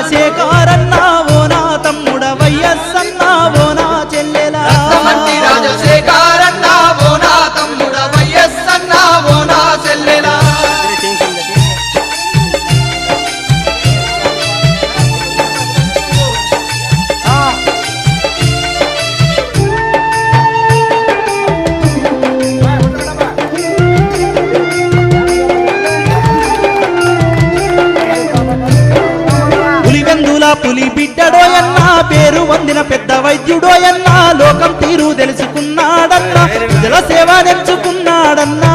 రాజశేఖరన్న ఓ నా తమ్ముడ వైఎస్సన్న ఓ నా చెల్లెలా రక్తమంటి రాజశేఖరన్న ఓ నా తమ్ముడ వైఎస్సన్న ఓ నా చెల్లెలా పులి బిడ్డడోయన్నా పేరు వందిన పెద్ద వైద్యుడోయన్నా లోకం తీరు తెలుసుకున్నాడన్నా ప్రజల సేవ నేర్చుకున్నాడన్నా